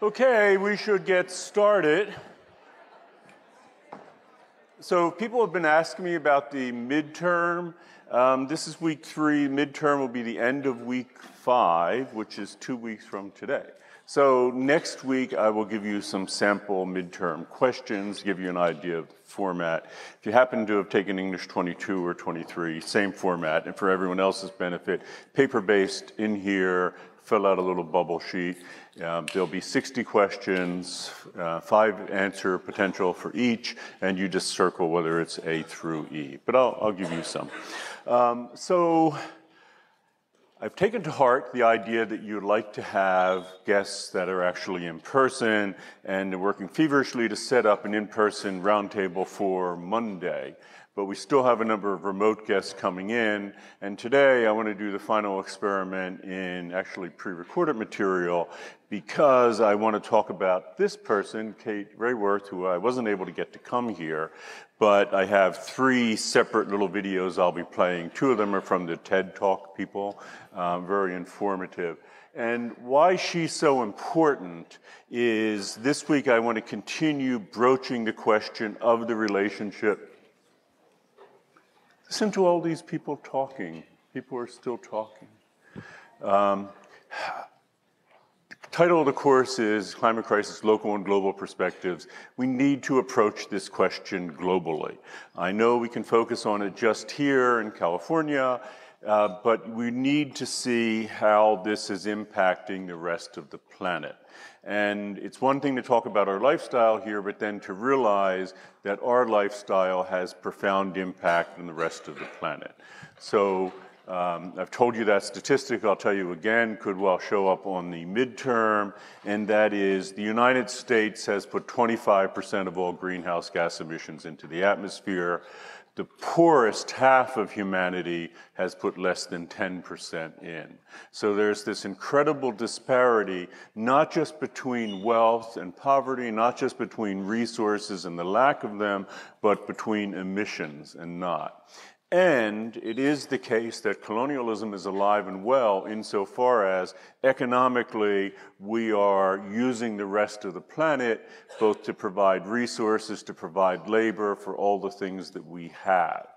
Okay, we should get started. So people have been asking me about the midterm. This is week 3. Midterm will be the end of week 5, which is 2 weeks from today. So next week I will give you some sample midterm questions, give you an idea of the format. If you happen to have taken English 22 or 23, same format. And for everyone else's benefit, paper-based in here, fill out a little bubble sheet. There'll be 60 questions, 5 answer potential for each, and you just circle whether it's A through E. But I'll give you some. So I've taken to heart the idea that you'd like to have guests that are actually in person, and they're working feverishly to set up an in-person roundtable for Monday. But we still have a number of remote guests coming in, and today I want to do the final experiment in actually pre-recorded material because I want to talk about this person, Kate Raworth, who I wasn't able to get to come here, but I have 3 separate little videos I'll be playing. 2 of them are from the TED Talk people, very informative. And why she's so important is this week I want to continue broaching the question of the relationship. Listen to all these people talking. People are still talking. The title of the course is Climate Crisis, Local and Global Perspectives. We need to approach this question globally. I know we can focus on it just here in California, but we need to see how this is impacting the rest of the planet. And it's one thing to talk about our lifestyle here, but then to realize that our lifestyle has profound impact on the rest of the planet. So I've told you that statistic, I'll tell you again, could well show up on the midterm, and that is the United States has put 25% of all greenhouse gas emissions into the atmosphere. The poorest half of humanity has put less than 10% in. So there's this incredible disparity, not just between wealth and poverty, not just between resources and the lack of them, but between emissions and not. And it is the case that colonialism is alive and well insofar as economically we are using the rest of the planet both to provide resources, to provide labor for all the things that we have.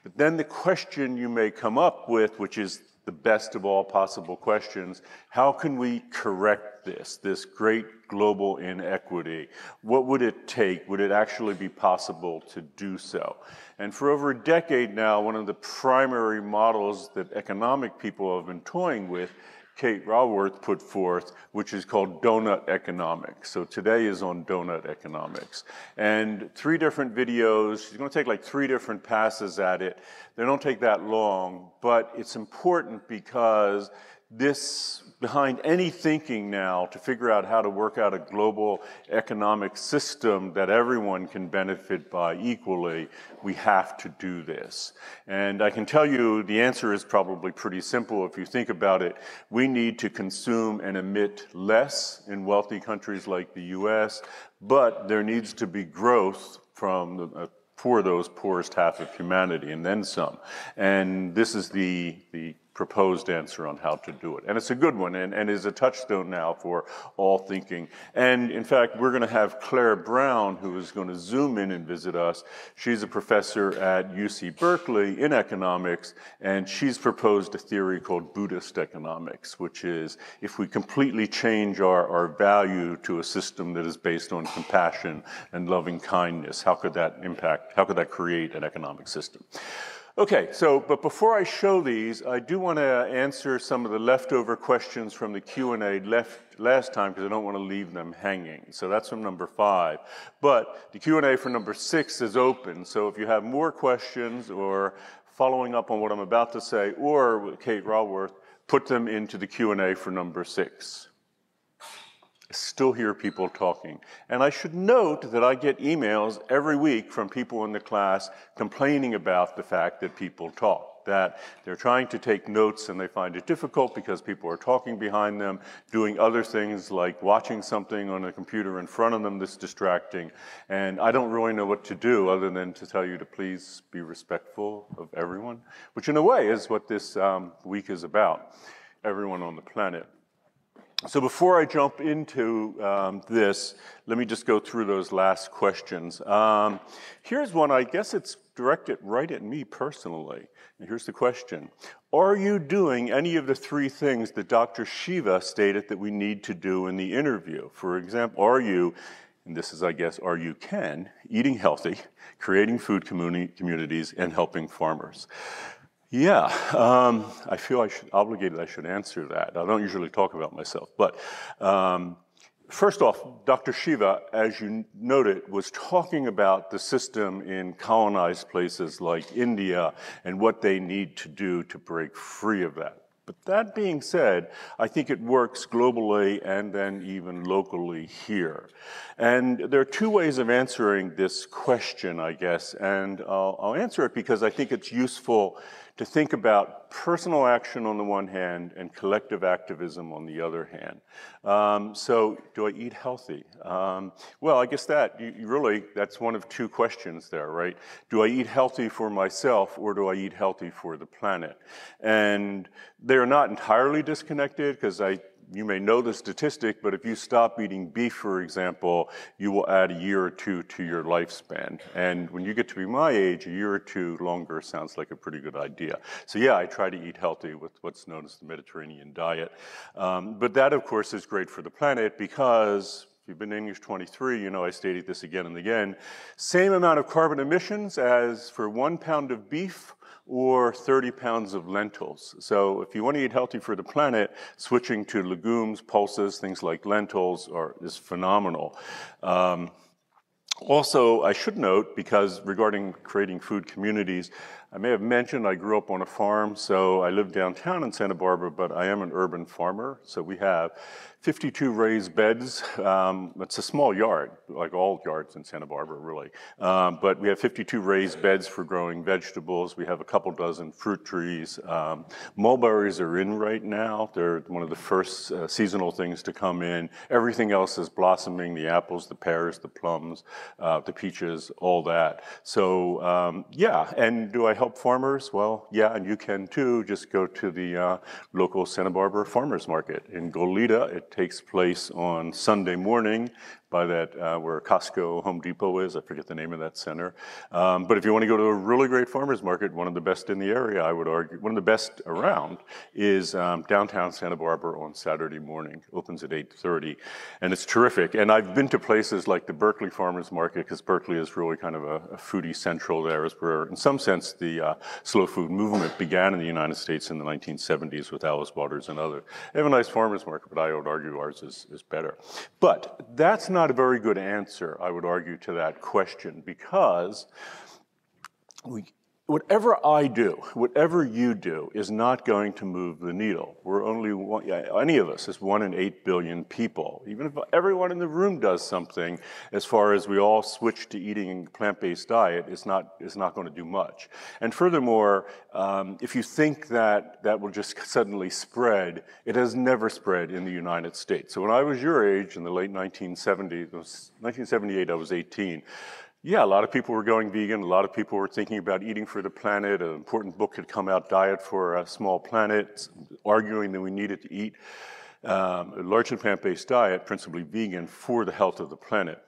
But then the question you may come up with, which is the best of all possible questions, how can we correct this great global inequity? What would it take? Would it actually be possible to do so? And for over a decade now, one of the primary models that economic people have been toying with, Kate Raworth put forth, which is called donut economics. So today is on donut economics. And 3 different videos. She's going to take like 3 different passes at it. They don't take that long, but it's important because this, behind any thinking now to figure out how to work out a global economic system that everyone can benefit by equally, we have to do this. And I can tell you the answer is probably pretty simple if you think about it. We need to consume and emit less in wealthy countries like the US, but there needs to be growth from for those poorest half of humanity and then some. And this is the proposed answer on how to do it. And it's a good one and is a touchstone now for all thinking. And in fact, we're going to have Claire Brown, who is going to Zoom in and visit us. She's a professor at UC Berkeley in economics, and she's proposed a theory called Buddhist economics, which is if we completely change our value to a system that is based on compassion and loving kindness, how could that create an economic system? Okay, but before I show these, I do want to answer some of the leftover questions from the Q&A last time because I don't want to leave them hanging. So that's from number 5. But the Q&A for number 6 is open. So if you have more questions or following up on what I'm about to say or Kate Raworth, put them into the Q&A for number 6. I still hear people talking. And I should note that I get emails every week from people in the class complaining about the fact that people talk, that they're trying to take notes and they find it difficult because people are talking behind them, doing other things like watching something on a computer in front of them that's distracting. And I don't really know what to do other than to tell you to please be respectful of everyone, which in a way is what this week is about, everyone on the planet. So before I jump into this, let me just go through those last questions. Here's one, I guess it's directed right at me personally. And here's the question. Are you doing any of the three things that Dr. Shiva stated that we need to do in the interview? For example, are you, and this is, I guess, are you eating healthy, creating food communities, and helping farmers? Yeah, I feel obligated I should answer that. I don't usually talk about myself, but first off, Dr. Shiva, as you noted, was talking about the system in colonized places like India and what they need to do to break free of that. But that being said, I think it works globally and then even locally here. And there are two ways of answering this question, I guess, and I'll answer it because I think it's useful to think about personal action on the one hand and collective activism on the other hand. So do I eat healthy? Well, I guess that that's one of two questions there, right? Do I eat healthy for myself or do I eat healthy for the planet? And they're not entirely disconnected because you may know the statistic, but if you stop eating beef, for example, you will add a year or two to your lifespan. And when you get to be my age, a year or two longer sounds like a pretty good idea. So yeah, I try to eat healthy with what's known as the Mediterranean diet. But that, of course, is great for the planet because if you've been in English 23, you know I stated this again and again. Same amount of carbon emissions as for 1 pound of beef or 30 pounds of lentils. So if you want to eat healthy for the planet, switching to legumes, pulses, things like lentils is phenomenal. Also, I should note, because regarding creating food communities, I may have mentioned I grew up on a farm, so I live downtown in Santa Barbara, but I am an urban farmer. So we have 52 raised beds. It's a small yard, like all yards in Santa Barbara, really. But we have 52 raised beds for growing vegetables. We have a couple dozen fruit trees. Mulberries are in right now. They're one of the first seasonal things to come in. Everything else is blossoming, the apples, the pears, the plums, the peaches, all that. So yeah, and do I help farmers? Well, yeah, and you can too. Just go to the local Santa Barbara Farmers Market in Goleta. It takes place on Sunday morning by that, where Costco, Home Depot is. I forget the name of that center. But if you want to go to a really great farmer's market, one of the best in the area, I would argue, one of the best around, is downtown Santa Barbara on Saturday morning. Opens at 8:30, and it's terrific. And I've been to places like the Berkeley Farmers Market, because Berkeley is really kind of a foodie central there, is where, in some sense, the slow food movement began in the United States in the 1970s with Alice Waters and others. They have a nice farmer's market, but I would argue ours is better. But that's not a very good answer, I would argue, to that question, because whatever I do, whatever you do, is not going to move the needle. We're only one, any of us is 1 in 8 billion people. Even if everyone in the room does something, as far as we all switch to eating a plant-based diet, it's not going to do much. And furthermore, if you think that will just suddenly spread, it has never spread in the United States. So when I was your age, in the late 1970s, 1978, I was 18. Yeah, a lot of people were going vegan. A lot of people were thinking about eating for the planet. An important book had come out, Diet for a Small Planet, arguing that we needed to eat a largely plant-based diet, principally vegan, for the health of the planet.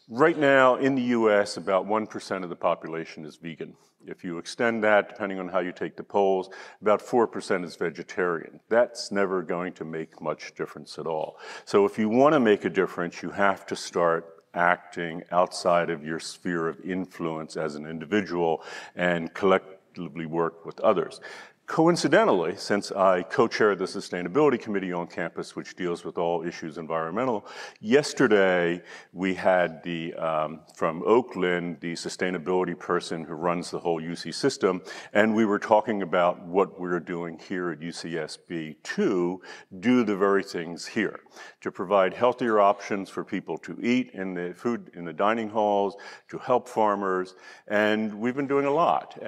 Right now, in the US, about 1% of the population is vegan. If you extend that, depending on how you take the polls, about 4% is vegetarian. That's never going to make much difference at all. So if you want to make a difference, you have to start acting outside of your sphere of influence as an individual and collectively work with others. Coincidentally, since I co-chair the Sustainability Committee on campus, which deals with all issues environmental, yesterday we had from Oakland, the sustainability person who runs the whole UC system, and we were talking about what we're doing here at UCSB to do the very things here, to provide healthier options for people to eat in the dining halls, to help farmers, and we've been doing a lot,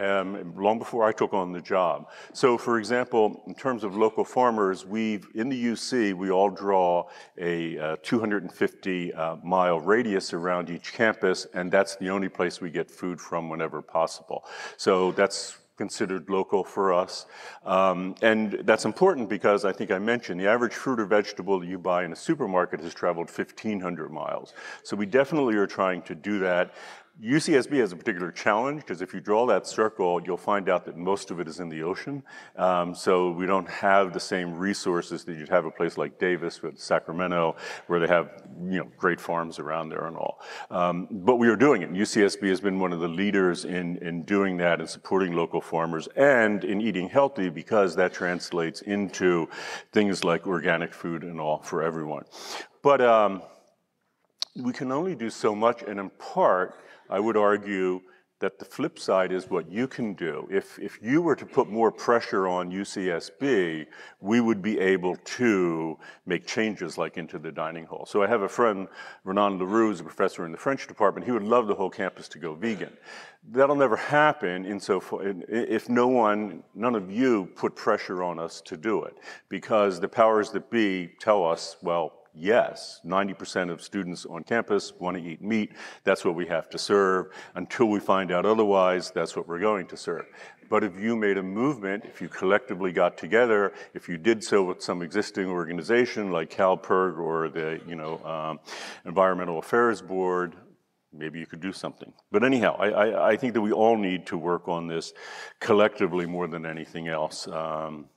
long before I took on the job. So, for example, in terms of local farmers, in the UC, we all draw a 250-mile radius around each campus, and that's the only place we get food from whenever possible. So that's considered local for us. And that's important because I think I mentioned the average fruit or vegetable that you buy in a supermarket has traveled 1,500 miles. So we definitely are trying to do that. UCSB has a particular challenge because if you draw that circle, you'll find out that most of it is in the ocean. So we don't have the same resources that you'd have a place like Davis with Sacramento, where they have great farms around there and all. But we are doing it. UCSB has been one of the leaders in doing that and supporting local farmers and in eating healthy, because that translates into things like organic food and all for everyone. But we can only do so much, and in part, I would argue that the flip side is what you can do. If you were to put more pressure on UCSB, we would be able to make changes like into the dining hall. So I have a friend, Renan Leroux, who's a professor in the French department. He would love the whole campus to go vegan. That'll never happen if none of you put pressure on us to do it, because the powers that be tell us, well, yes, 90% of students on campus want to eat meat. That's what we have to serve. Until we find out otherwise, that's what we're going to serve. But if you made a movement, if you collectively got together, if you did so with some existing organization like CalPERG or the Environmental Affairs Board, maybe you could do something. But anyhow, I think that we all need to work on this collectively more than anything else.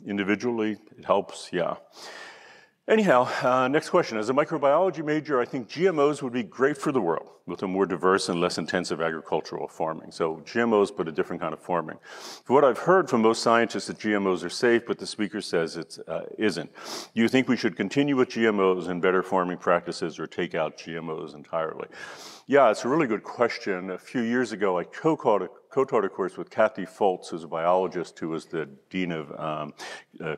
Individually, it helps, yeah. Anyhow, next question. As a microbiology major, I think GMOs would be great for the world with a more diverse and less intensive agricultural farming. So GMOs, but a different kind of farming. For what I've heard from most scientists, that GMOs are safe, but the speaker says it isn't. Do you think we should continue with GMOs and better farming practices, or take out GMOs entirely? Yeah, it's a really good question. A few years ago, I co-taught a course with Kathy Foltz, who's a biologist who was the dean of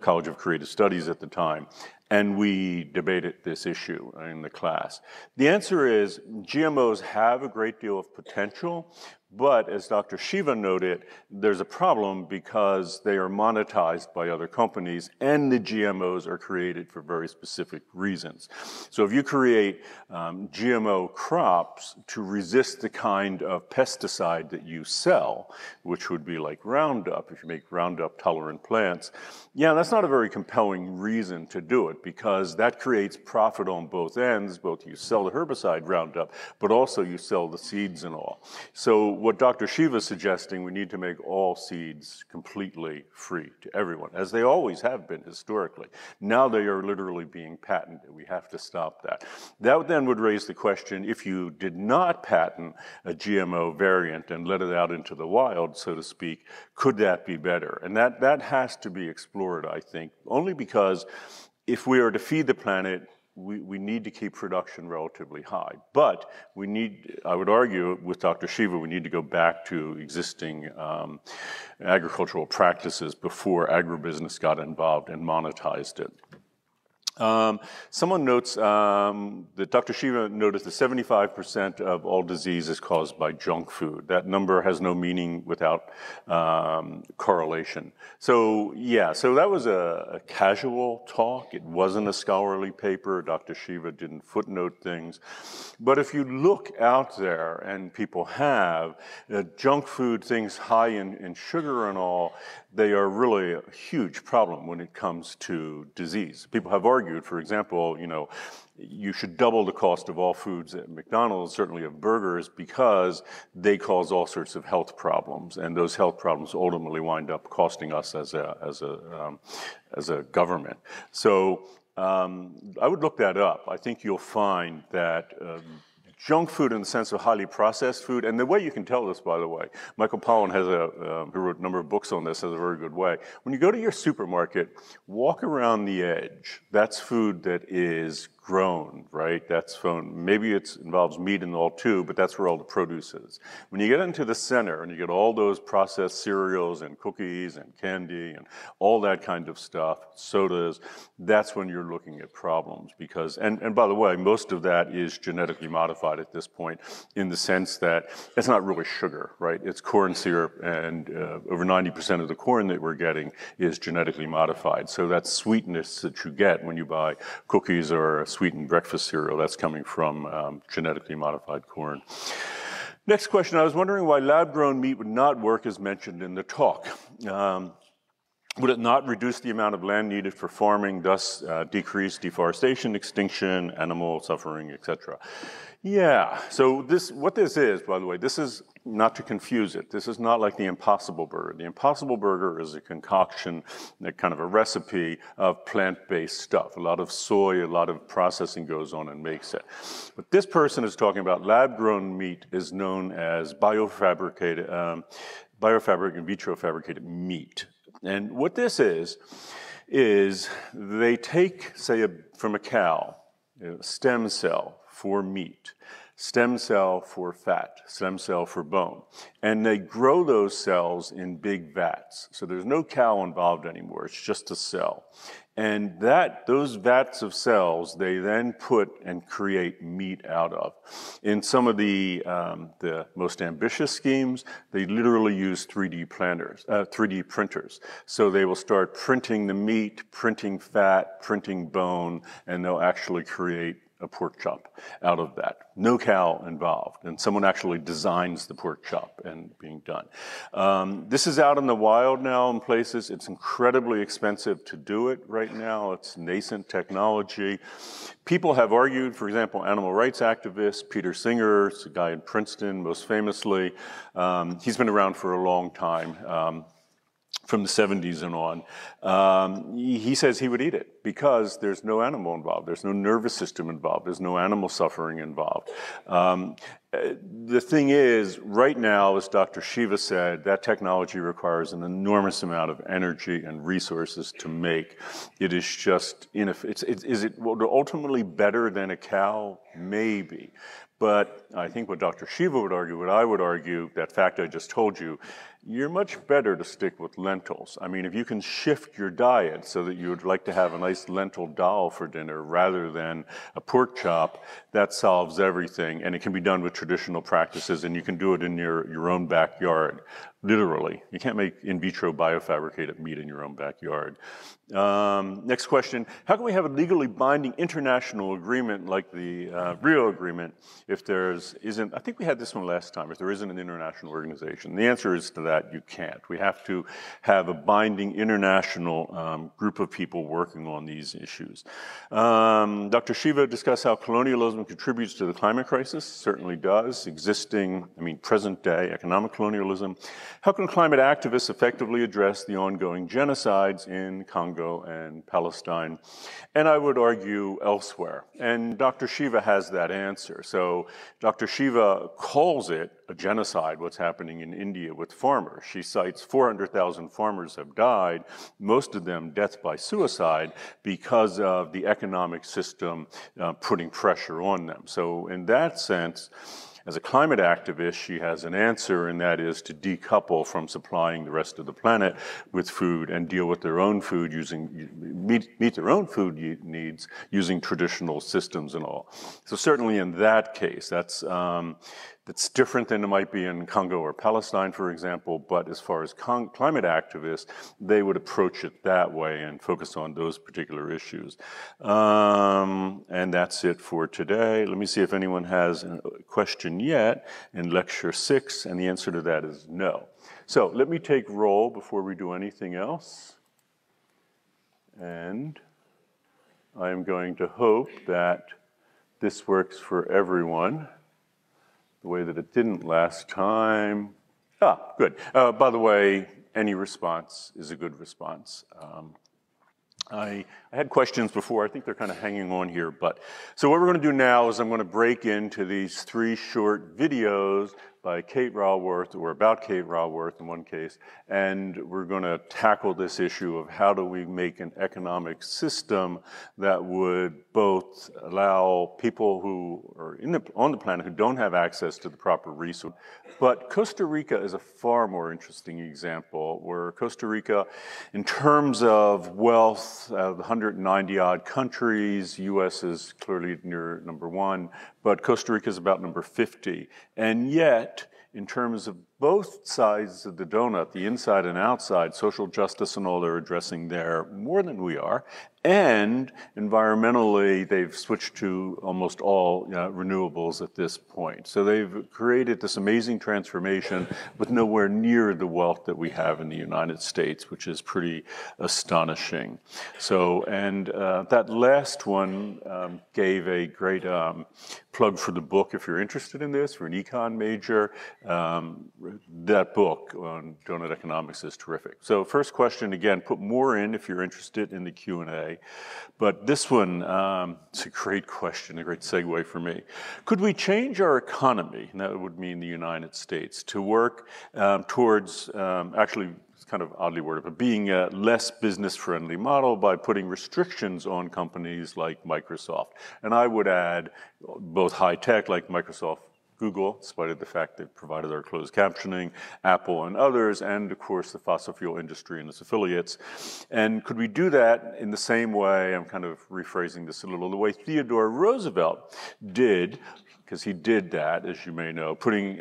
College of Creative Studies at the time. And we debated this issue in the class. The answer is GMOs have a great deal of potential, but as Dr. Shiva noted, there's a problem because they are monetized by other companies, and the GMOs are created for very specific reasons. So if you create GMO crops to resist the kind of pesticide that you sell, which would be like Roundup, if you make Roundup-tolerant plants, yeah, that's not a very compelling reason to do it, because that creates profit on both ends. Both you sell the herbicide Roundup, but also you sell the seeds and all. So what Dr. Shiva is suggesting, we need to make all seeds completely free to everyone, as they always have been historically. Now they are literally being patented. We have to stop that. That then would raise the question, if you did not patent a GMO variant and let it out into the wild, so to speak, could that be better? And that has to be explored, I think, only because if we are to feed the planet, we need to keep production relatively high. But we need, I would argue with Dr. Shiva, we need to go back to existing agricultural practices before agribusiness got involved and monetized it. Someone notes that Dr. Shiva noticed that 75% of all disease is caused by junk food. That number has no meaning without correlation. So yeah, so that was a casual talk. It wasn't a scholarly paper. Dr. Shiva didn't footnote things. But if you look out there, and people have junk food, things high in sugar and all, they are really a huge problem when it comes to disease. People have argued, for example, you should double the cost of all foods at McDonald's, certainly of burgers, because they cause all sorts of health problems, and those health problems ultimately wind up costing us as a government. So I would look that up. I think you'll find that junk food in the sense of highly processed food, and the way you can tell this, by the way, Michael Pollan who wrote a number of books on this, has a very good way. When you go to your supermarket, walk around the edge. That's food that is grown, right? That's maybe it involves meat and all too, but that's where all the produce is. When you get into the center and you get all those processed cereals and cookies and candy and all that kind of stuff, sodas, that's when you're looking at problems, because, and by the way, most of that is genetically modified at this point, in the sense that it's not really sugar, right? It's corn syrup, and over 90% of the corn that we're getting is genetically modified. So that sweetness that you get when you buy cookies or sweetened breakfast cereal, that's coming from genetically modified corn. Next question, I was wondering why lab-grown meat would not work as mentioned in the talk. Would it not reduce the amount of land needed for farming, thus decrease deforestation, extinction, animal suffering, etc.? Yeah, so what this is, by the way, this is not to confuse it. This is not like the Impossible Burger. The Impossible Burger is a concoction, kind of a recipe of plant-based stuff. A lot of soy, a lot of processing goes on and makes it. What this person is talking about, lab-grown meat, is known as biofabricated in vitro fabricated meat. And what this is they take, say, from a cow, a stem cell for meat, stem cell for fat, stem cell for bone, and they grow those cells in big vats. So there's no cow involved anymore, it's just a cell. And those vats of cells, they then put and create meat out of. In some of the most ambitious schemes, they literally use 3D printers. So they will start printing the meat, printing fat, printing bone, and they'll actually create a pork chop out of that. No cow involved, and someone actually designs the pork chop and being done. This is out in the wild now in places. It's incredibly expensive to do it right now. It's nascent technology. People have argued, for example, animal rights activist Peter Singer, a guy in Princeton most famously. He's been around for a long time. From the 70s and on, he says he would eat it because there's no animal involved, there's no nervous system involved, there's no animal suffering involved. The thing is, right now, as Dr. Shiva said, that technology requires an enormous amount of energy and resources to make. It is just, is it ultimately better than a cow? Maybe. But I think what Dr. Shiva would argue, what I would argue, that fact I just told you, you're much better to stick with lentils. I mean, if you can shift your diet so that you would like to have a nice lentil dal for dinner rather than a pork chop, that solves everything. And it can be done with traditional practices, and you can do it in your own backyard, literally. You can't make in vitro biofabricated meat in your own backyard. Next question, how can we have a legally binding international agreement like the Rio Agreement if I think we had this one last time, if there isn't an international organization? The answer is to that, you can't. We have to have a binding international group of people working on these issues. Dr. Shiva discussed how colonialism contributes to the climate crisis, certainly does, present day economic colonialism. How can climate activists effectively address the ongoing genocides in Congo and Palestine? And I would argue elsewhere. And Dr. Shiva has that answer. So Dr. Shiva calls it a genocide, what's happening in India with farmers. She cites 400,000 farmers have died, most of them deaths by suicide, because of the economic system putting pressure on them. So in that sense, as a climate activist, she has an answer, and that is to decouple from supplying the rest of the planet with food and deal with their own food meet their own food needs using traditional systems and all. So certainly in that case, that's different than it might be in Congo or Palestine, for example, but as far as climate activists, they would approach it that way and focus on those particular issues. And that's it for today. Let me see if anyone has a question yet in lecture 6, and the answer to that is no. So let me take roll before we do anything else. And I am going to hope that this works for everyone the way that it didn't last time. Good. By the way, any response is a good response. I had questions before. I think they're kind of hanging on here. So what we're going to do now is I'm going to break into these 3 short videos by Kate Raworth, or about Kate Raworth in one case, and we're going to tackle this issue of how do we make an economic system that would both allow people who are on the planet who don't have access to the proper resources. But Costa Rica is a far more interesting example, where Costa Rica, in terms of wealth, of 190 odd countries, US is clearly near number 1, but Costa Rica is about number 50. And yet, in terms of both sides of the donut, the inside and outside, social justice and all they're addressing there more than we are. And environmentally, they've switched to almost all renewables at this point. So they've created this amazing transformation with nowhere near the wealth that we have in the United States, which is pretty astonishing. So, and that last one gave a great plug for the book. If you're interested in this, for an econ major, that book on donut economics is terrific. So first question, again, put more in if you're interested in the Q&A. But this one, it's a great question, a great segue for me. Could we change our economy, and that would mean the United States, to work towards, actually, it's kind of oddly worded, but being a less business-friendly model by putting restrictions on companies like Microsoft? And I would add both high-tech, like Microsoft, Google, in spite of the fact they've provided our closed captioning, Apple and others, and of course the fossil fuel industry and its affiliates. And could we do that in the same way, I'm kind of rephrasing this a little, the way Theodore Roosevelt did, because he did that, as you may know, putting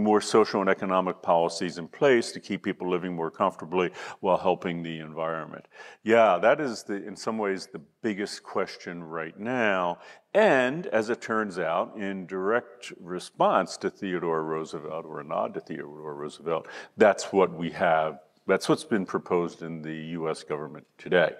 more social and economic policies in place to keep people living more comfortably while helping the environment. Yeah, that is, in some ways, the biggest question right now. And as it turns out, in direct response to Theodore Roosevelt, or a nod to Theodore Roosevelt, that's what we have. That's what's been proposed in the US government today.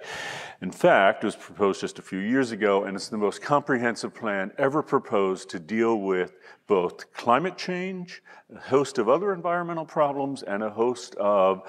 In fact, it was proposed just a few years ago, and it's the most comprehensive plan ever proposed to deal with both climate change, a host of other environmental problems, and a host of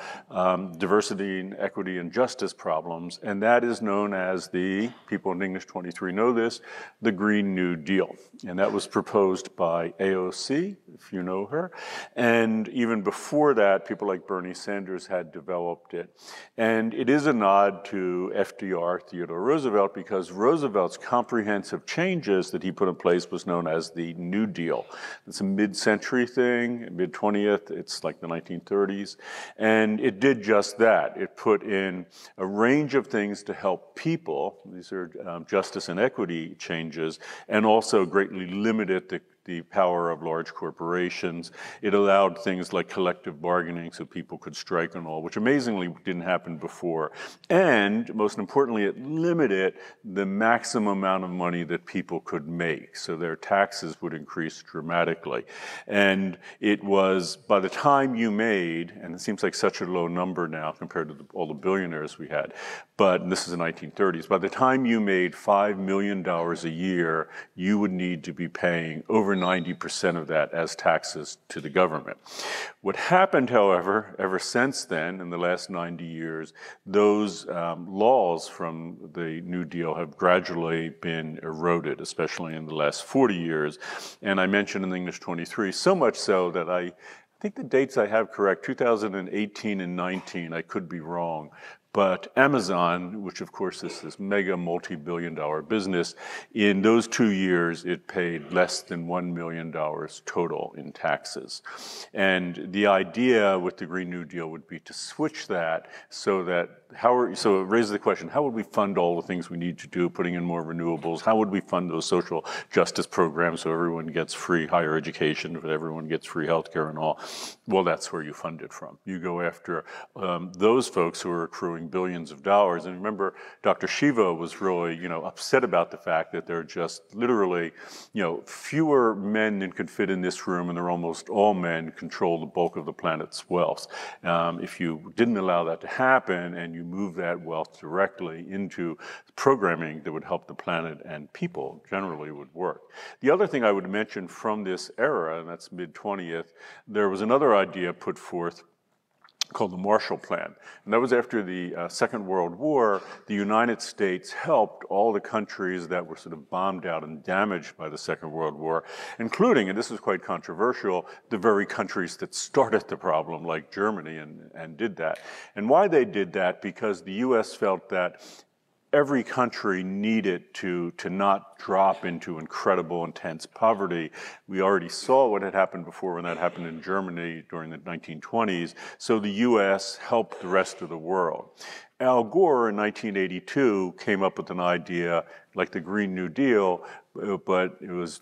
diversity and equity and justice problems. And that is known as the, people in English 23 know this, the Green New Deal. And that was proposed by AOC, if you know her. And even before that, people like Bernie Sanders had developed it. And it is a nod to FDR, Theodore Roosevelt, because Roosevelt's comprehensive changes that he put in place was known as the New Deal. It's a mid-century thing, mid-20th, it's like the 1930s. And it did just that. It put in a range of things to help people. These are justice and equity changes, and also greatly limited the power of large corporations. It allowed things like collective bargaining so people could strike and all, which amazingly didn't happen before. And most importantly, it limited the maximum amount of money that people could make. So their taxes would increase dramatically. And it was, by the time you made, and it seems like such a low number now compared to all the billionaires we had, but this is the 1930s, by the time you made $5 million a year, you would need to be paying over 90% of that as taxes to the government. What happened, however, ever since then, in the last 90 years, those laws from the New Deal have gradually been eroded, especially in the last 40 years. And I mentioned in English 23, so much so that I think the dates I have correct, 2018 and 19, I could be wrong. But Amazon, which of course is this mega multi-billion-dollar business, in those 2 years, it paid less than $1 million total in taxes. And the idea with the Green New Deal would be to switch that so that, so it raises the question, how would we fund all the things we need to do, putting in more renewables? How would we fund those social justice programs so everyone gets free higher education, so everyone gets free healthcare and all? Well, that's where you fund it from. You go after those folks who are accruing billions of dollars. And remember, Dr. Shiva was really, upset about the fact that there are just literally, fewer men than could fit in this room, and they're almost all men, control the bulk of the planet's wealth. If you didn't allow that to happen and you move that wealth directly into programming that would help the planet and people generally would work. The other thing I would mention from this era, and that's mid-20th, there was another idea put forth called the Marshall Plan. And that was after the Second World War. The United States helped all the countries that were sort of bombed out and damaged by the Second World War, including, and this is quite controversial, the very countries that started the problem, like Germany, and did that. And why they did that, because the US felt that every country needed to not drop into incredible, intense poverty. We already saw what had happened before when that happened in Germany during the 1920s. So the US helped the rest of the world. Al Gore in 1982 came up with an idea like the Green New Deal, but it was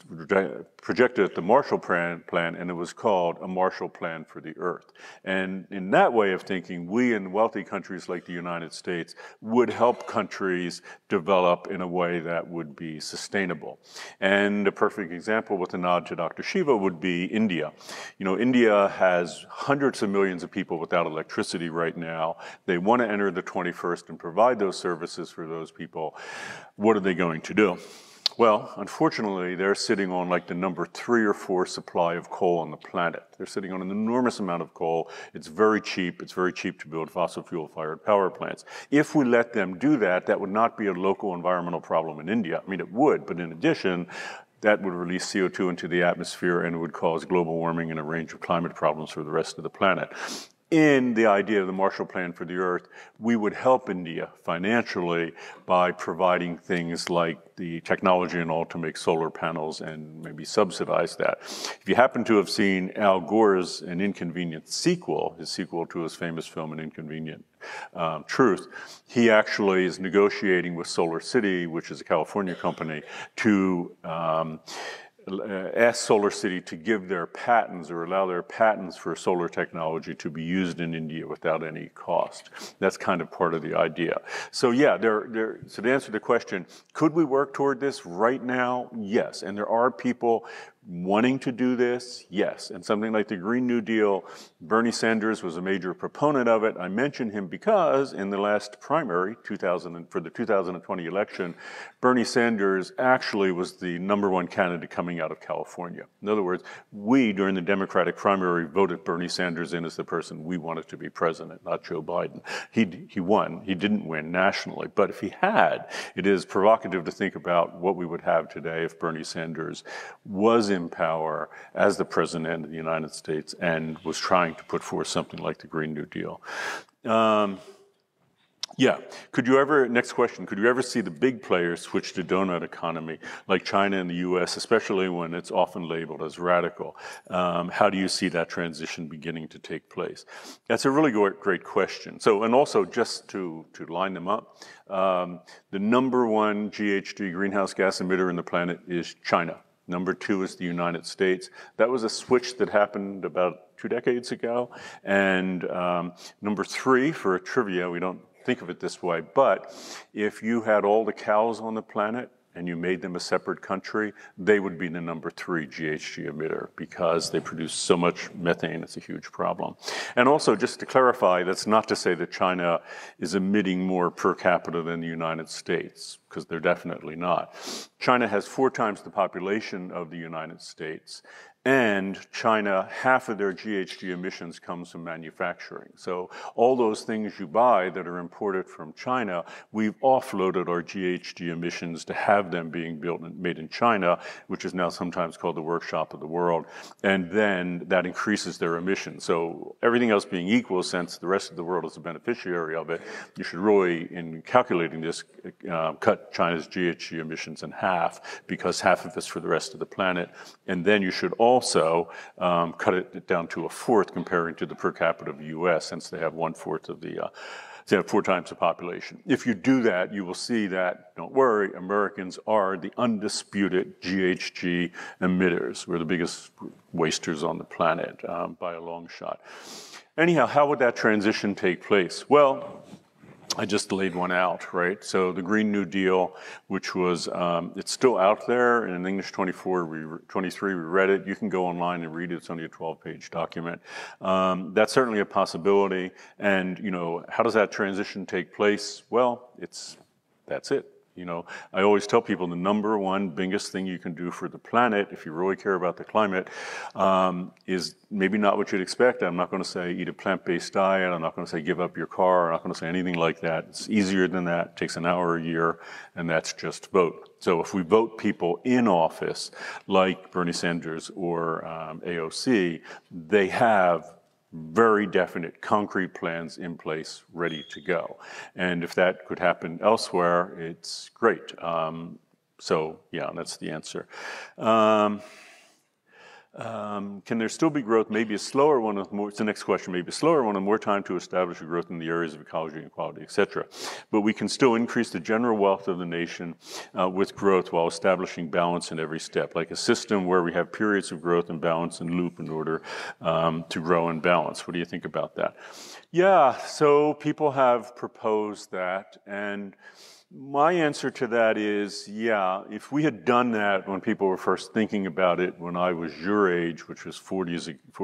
projected at the Marshall Plan, and it was called a Marshall Plan for the Earth. And in that way of thinking, we in wealthy countries like the United States would help countries develop in a way that would be sustainable. And a perfect example with a nod to Dr. Shiva would be India. You know, India has hundreds of millions of people without electricity right now. They want to enter the 21st and provide those services for those people. What are they going to do? Well, unfortunately, they're sitting on like the number 3 or 4 supply of coal on the planet. They're sitting on an enormous amount of coal. It's very cheap. It's very cheap to build fossil fuel-fired power plants. If we let them do that, that would not be a local environmental problem in India. I mean, it would, but in addition, that would release CO2 into the atmosphere and it would cause global warming and a range of climate problems for the rest of the planet. In the idea of the Marshall Plan for the Earth, we would help India financially by providing things like the technology and all to make solar panels and maybe subsidize that. If you happen to have seen Al Gore's An Inconvenient Sequel, his sequel to his famous film An Inconvenient Truth, he actually is negotiating with Solar City, which is a California company, to ask Solar City to give their patents or allow their patents for solar technology to be used in India without any cost. That's kind of part of the idea. So yeah, so to answer the question, could we work toward this right now? Yes, and there are people wanting to do this, yes. And something like the Green New Deal, Bernie Sanders was a major proponent of it. I mention him because in the last primary, for the 2020 election, Bernie Sanders actually was the #1 candidate coming out of California. In other words, we, during the Democratic primary, voted Bernie Sanders in as the person we wanted to be president, not Joe Biden. He won. He didn't win nationally. But if he had, it is provocative to think about what we would have today if Bernie Sanders was in power as the president of the United States and was trying to put forth something like the Green New Deal. Yeah, next question, could you ever see the big players switch to donut economy like China and the US, especially when it's often labeled as radical? How do you see that transition beginning to take place? That's a really great question. So, and also just to line them up, the #1 GHG greenhouse gas emitter in the planet is China. #2 is the United States. That was a switch that happened about 2 decades ago. And #3, for a trivia, we don't think of it this way, but if you had all the cows on the planet and you made them a separate country, they would be the #3 GHG emitter because they produce so much methane, it's a huge problem. And also, just to clarify, that's not to say that China is emitting more per capita than the United States, because they're definitely not. China has 4 times the population of the United States, and China, half of their GHG emissions comes from manufacturing. So all those things you buy that are imported from China, we've offloaded our GHG emissions to have them being built and made in China, which is now sometimes called the workshop of the world. And then that increases their emissions. So everything else being equal, since the rest of the world is a beneficiary of it, you should really, in calculating this, cut China's GHG emissions in half, because half of it's for the rest of the planet. And then you should also cut it down to 1/4 comparing to the per capita of the US, since they have 1/4 of the, they have 4 times the population. If you do that, you will see that, don't worry, Americans are the undisputed GHG emitters. We're the biggest wasters on the planet by a long shot. Anyhow, how would that transition take place? Well, I just laid one out, right? So the Green New Deal, which was, it's still out there in English 23, we read it. You can go online and read it. It's only a 12-page document. That's certainly a possibility. And, you know, how does that transition take place? Well, that's it. You know, I always tell people the #1 biggest thing you can do for the planet, if you really care about the climate, is maybe not what you'd expect. I'm not going to say eat a plant-based diet. I'm not going to say give up your car. I'm not going to say anything like that. It's easier than that. It takes an hour a year, and that's just vote. So if we vote people in office, like Bernie Sanders or AOC, they have very definite concrete plans in place, ready to go. And if that could happen elsewhere, it's great. So yeah, that's the answer. Can there still be growth? Maybe a slower one with more, it's the next question, maybe a slower one with more time to establish a growth in the areas of ecology and equality, et cetera. But we can still increase the general wealth of the nation with growth while establishing balance in every step, like a system where we have periods of growth and balance and loop in order to grow and balance. What do you think about that? Yeah, so people have proposed that, and my answer to that is, yeah, if we had done that when people were first thinking about it when I was your age, which was 40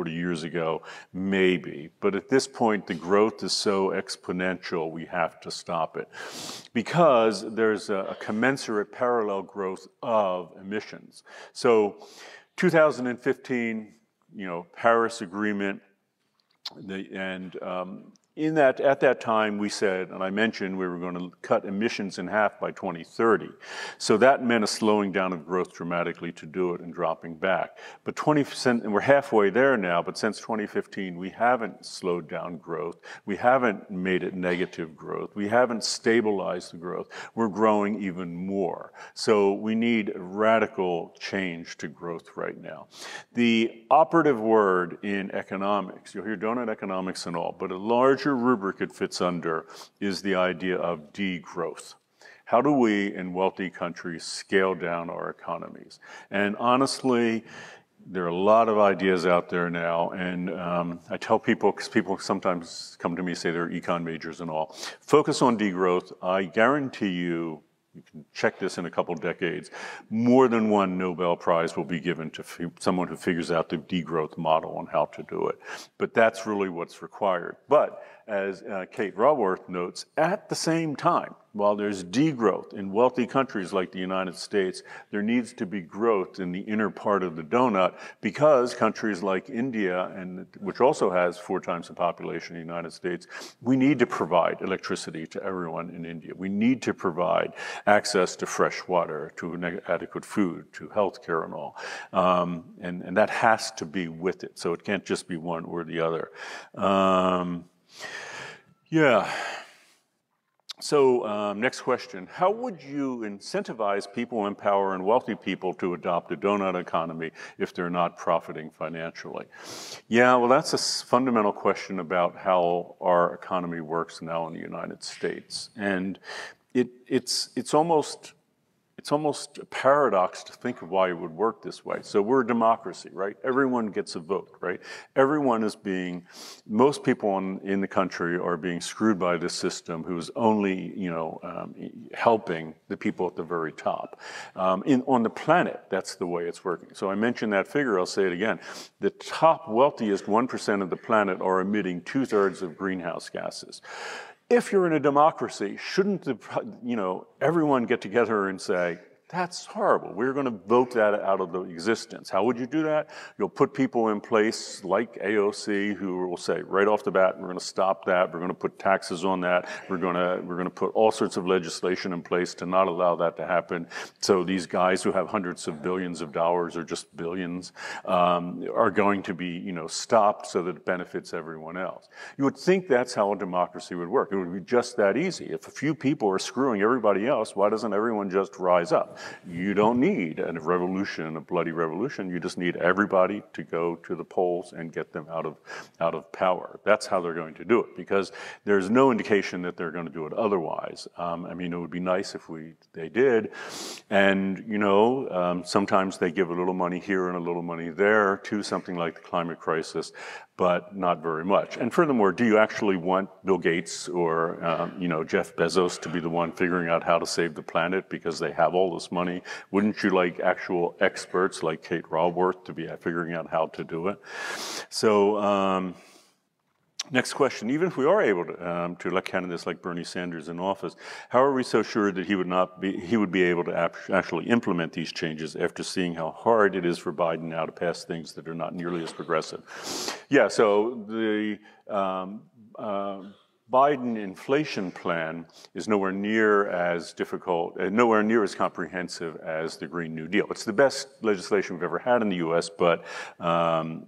years ago, maybe. But at this point, the growth is so exponential, we have to stop it. Because there's a commensurate parallel growth of emissions. So 2015, Paris Agreement, at that time, we said, and I mentioned we were going to cut emissions in half by 2030. So that meant a slowing down of growth dramatically to do it and dropping back. But and we're halfway there now, but since 2015, we haven't slowed down growth. We haven't made it negative growth. We haven't stabilized the growth. We're growing even more. So we need radical change to growth right now. The operative word in economics, you'll hear donut economics and all, but a larger rubric it fits under is the idea of degrowth. How do we in wealthy countries scale down our economies? And honestly, there are a lot of ideas out there now, and I tell people, because people sometimes come to me and say they're econ majors and all, focus on degrowth. I guarantee you can check this in a couple decades, more than one Nobel Prize will be given to someone who figures out the degrowth model on how to do it. But that's really what's required. But as Kate Raworth notes, at the same time, while there's degrowth in wealthy countries like the United States, there needs to be growth in the inner part of the donut because countries like India, which also has 4 times the population of the United States, we need to provide electricity to everyone in India. We need to provide access to fresh water, to adequate food, to healthcare and all. And that has to be with it. So it can't just be one or the other. Yeah. So next question, how would you incentivize people in power and wealthy people to adopt a donut economy if they're not profiting financially? Yeah, well, that's a fundamental question about how our economy works now in the United States. And it's almost a paradox to think of why it would work this way. So we're a democracy, right? Everyone gets a vote, right? Most people in the country are being screwed by this system who's only, helping the people at the very top. On the planet, that's the way it's working. So I mentioned that figure, I'll say it again. The top wealthiest 1% of the planet are emitting 2/3 of greenhouse gases. If you're in a democracy, shouldn't everyone get together and say, that's horrible. We're going to vote that out of the existence. How would you do that? You'll put people in place like AOC who will say right off the bat, we're going to stop that. We're going to put taxes on that. We're going to put all sorts of legislation in place to not allow that to happen. So these guys who have hundreds of billions of dollars or just billions are going to be stopped so that it benefits everyone else. You would think that's how a democracy would work. It would be just that easy. If a few people are screwing everybody else, why doesn't everyone just rise up? You don't need a revolution, a bloody revolution. You just need everybody to go to the polls and get them out of power. That's how they're going to do it, because there's no indication that they're going to do it otherwise. It would be nice if they did. And, sometimes they give a little money here and a little money there to something like the climate crisis, but not very much. And furthermore, do you actually want Bill Gates or Jeff Bezos to be the one figuring out how to save the planet because they have all this money? Wouldn't you like actual experts like Kate Raworth to be figuring out how to do it? So next question, even if we are able to elect candidates like Bernie Sanders in office, how are we so sure that he would be able to actually implement these changes after seeing how hard it is for Biden now to pass things that are not nearly as progressive? Yeah, so the Biden inflation plan is nowhere near as difficult, nowhere near as comprehensive as the Green New Deal. It's the best legislation we've ever had in the US, but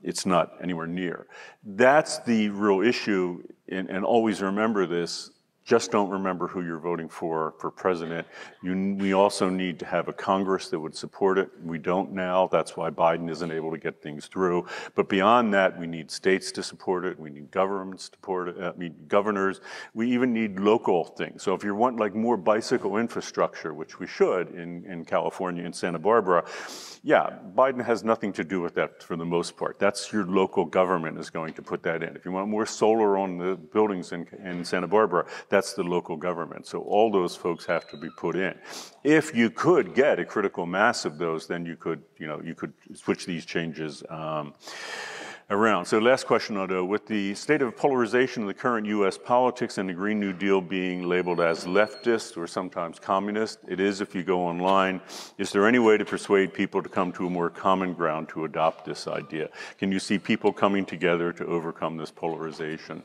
it's not anywhere near. That's the real issue, and always remember this. just don't remember who you're voting for president. We also need to have a Congress that would support it. We don't now. That's why Biden isn't able to get things through. But beyond that, we need states to support it. We need governments to support it. Governors. We even need local things. So if you want like more bicycle infrastructure, which we should in California and Santa Barbara, yeah, Biden has nothing to do with that for the most part. That's your local government is going to put that in. If you want more solar on the buildings in Santa Barbara, that's the local government. So all those folks have to be put in. If you could get a critical mass of those, then you could switch these changes around. So last question, Otto. With the state of polarization of the current U.S. politics and the Green New Deal being labeled as leftist or sometimes communist, it is if you go online, is there any way to persuade people to come to a more common ground to adopt this idea? Can you see people coming together to overcome this polarization?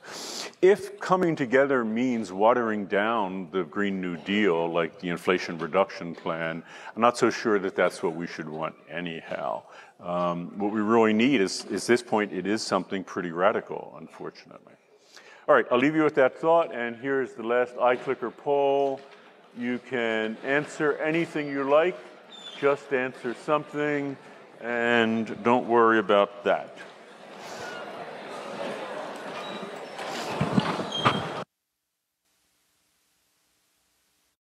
If coming together means watering down the Green New Deal, like the Inflation Reduction Plan, I'm not so sure that that's what we should want anyhow. What we really need is this point, it is something pretty radical, unfortunately. All right, I'll leave you with that thought, and here's the last iClicker poll. You can answer anything you like, just answer something, and don't worry about that.